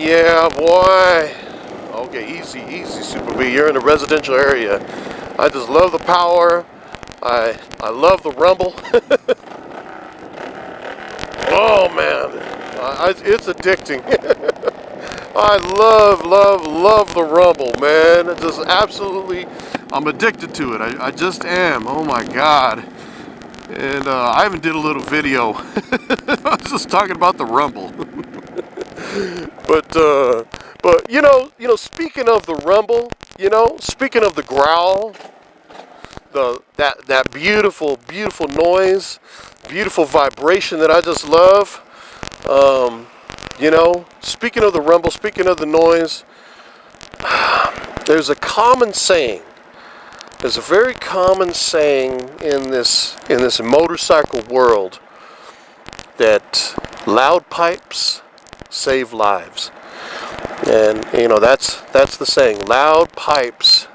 Yeah, boy. Okay, easy, SoopaBee. You're in a residential area. I just love the power. I love the rumble. Oh man, it's addicting. I love the rumble, man. It just absolutely, I'm addicted to it. I just am. Oh my God. And I even did a little video. I was just talking about the rumble. But speaking of the rumble, speaking of the growl, that beautiful noise, beautiful vibration that I just love. Speaking of the rumble, speaking of the noise, there's a common saying. There's a very common saying in this motorcycle world that loud pipes save lives. And that's the saying. Loud pipes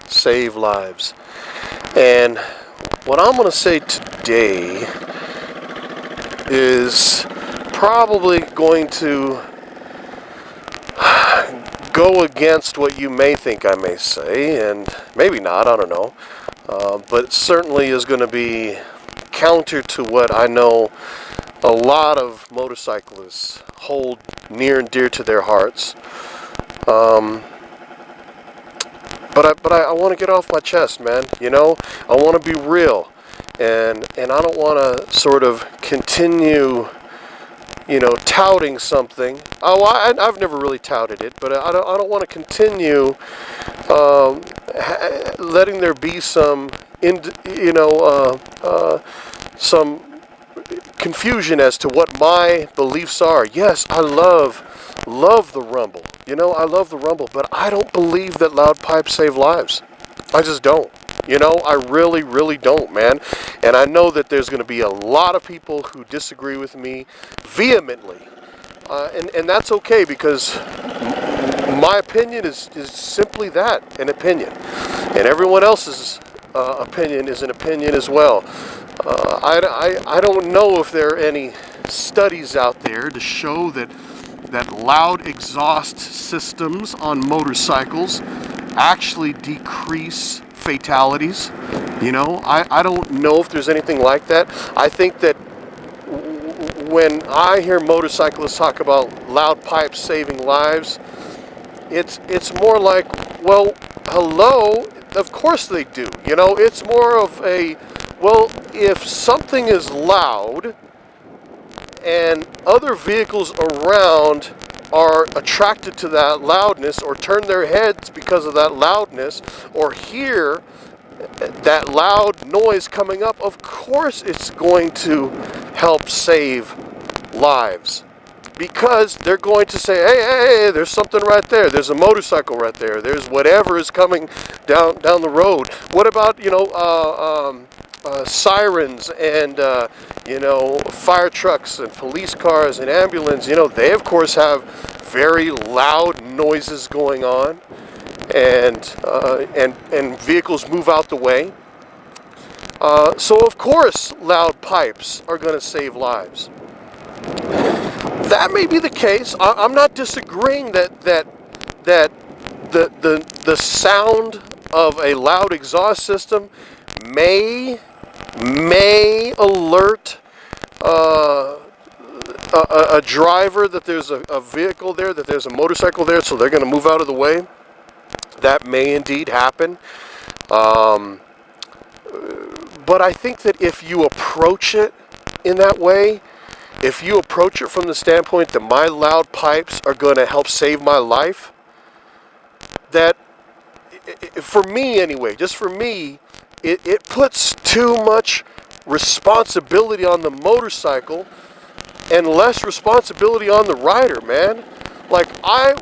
save lives. And what I'm going to say today is probably going to go against what you may think I may say, and maybe not, I don't know. But it certainly is going to be counter to what I know a lot of motorcyclists hold near and dear to their hearts. But I want to get off my chest, man. I want to be real, and I don't want to sort of continue, touting something. Oh, I've never really touted it, but I don't want to continue letting there be some some confusion as to what my beliefs are. Yes, I love the rumble. I love the rumble, but I don't believe that loud pipes save lives. I just don't. I really don't, man. And I know that there's going to be a lot of people who disagree with me vehemently. And that's okay, because my opinion is simply that, an opinion. And everyone else's opinion is an opinion as well. I don't know if there are any studies out there to show that loud exhaust systems on motorcycles actually decrease fatalities. I don't know if there's anything like that. I think that when I hear motorcyclists talk about loud pipes saving lives, it's more like, well, hello, of course they do. It's more of a, well, if something is loud and other vehicles around are attracted to that loudness, or turn their heads because of that loudness, or hear that loud noise coming up, of course it's going to help save lives. Because they're going to say, hey, there's something right there. There's a motorcycle right there. There's whatever is coming down the road. What about, sirens and, fire trucks and police cars and ambulance? They, of course, have very loud noises going on. And vehicles move out the way. So, of course, loud pipes are going to save lives. That may be the case. I'm not disagreeing that the sound of a loud exhaust system may alert a driver that there's a vehicle there, that there's a motorcycle there, so they're going to move out of the way. That may indeed happen. But I think that if you approach it in that way, if you approach it from the standpoint that my loud pipes are going to help save my life, that, for me anyway, just for me, it puts too much responsibility on the motorcycle and less responsibility on the rider, man. Like, I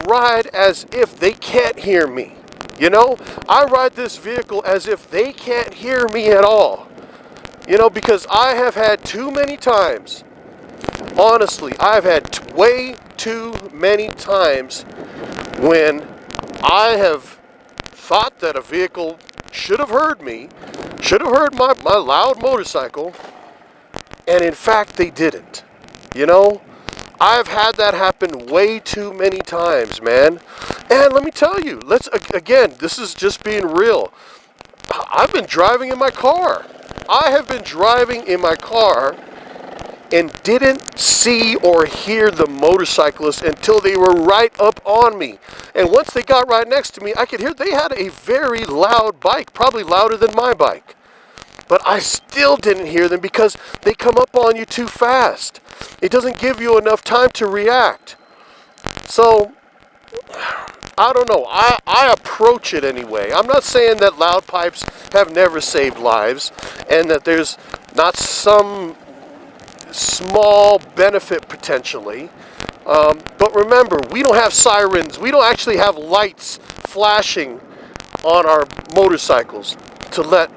ride as if they can't hear me. I ride this vehicle as if they can't hear me at all. Because I have had too many times, honestly, I've had way too many times when I have thought that a vehicle should have heard me, should have heard my loud motorcycle, and in fact they didn't. I've had that happen way too many times, man. And let me tell you, again, this is just being real. I've been driving in my car. I have been driving in my car and didn't see or hear the motorcyclists until they were right up on me. And once they got right next to me, I could hear they had a very loud bike, probably louder than my bike. But I still didn't hear them because they come up on you too fast. It doesn't give you enough time to react. So, I don't know. I approach it anyway. I'm not saying that loud pipes have never saved lives and that there's not some small benefit potentially. But remember, we don't have sirens. We don't actually have lights flashing on our motorcycles to let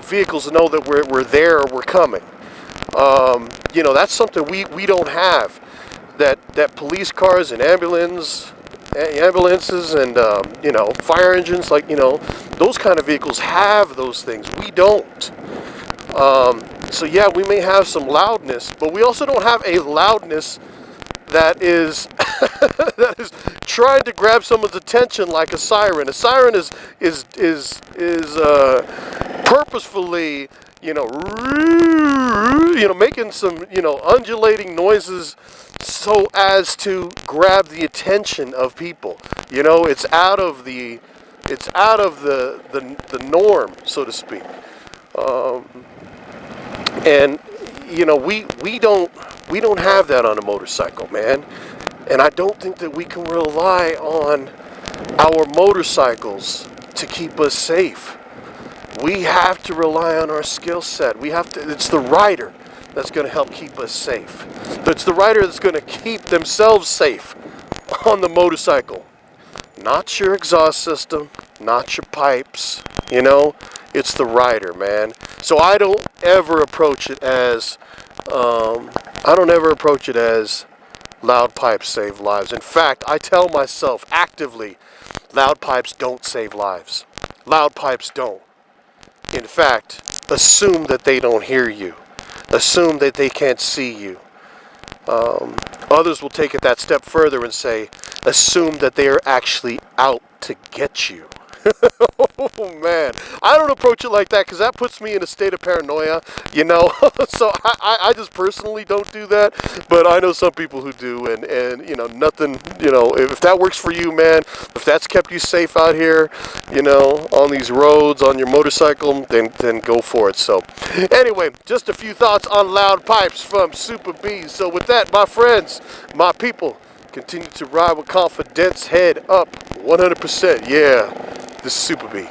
vehicles know that we're there or we're coming. That's something we don't have. That police cars and ambulances and fire engines, those kind of vehicles have those things. We don't. So yeah, we may have some loudness, but we also don't have a loudness that is that is trying to grab someone's attention like a siren. A siren is purposefully, making some, undulating noises so as to grab the attention of people. It's out of the norm, so to speak. And we don't have that on a motorcycle, man. And I don't think that we can rely on our motorcycles to keep us safe. We have to rely on our skill set. It's the rider that's going to help keep us safe. It's the rider that's going to keep themselves safe on the motorcycle. Not your exhaust system, not your pipes, it's the rider, man. So I don't ever approach it as loud pipes save lives. In fact, I tell myself actively, loud pipes don't save lives. Loud pipes don't. In fact, assume that they don't hear you. Assume that they can't see you. Others will take it that step further and say, assume that they are actually out to get you. Oh man, I don't approach it like that because that puts me in a state of paranoia, so I just personally don't do that, but I know some people who do, and nothing, if that works for you, man, if that's kept you safe out here, on these roads, on your motorcycle, then go for it. So anyway, just a few thoughts on loud pipes from SoopaBee. So with that, my friends, my people, continue to ride with confidence, head up 100%. Yeah, this is SoopaBee.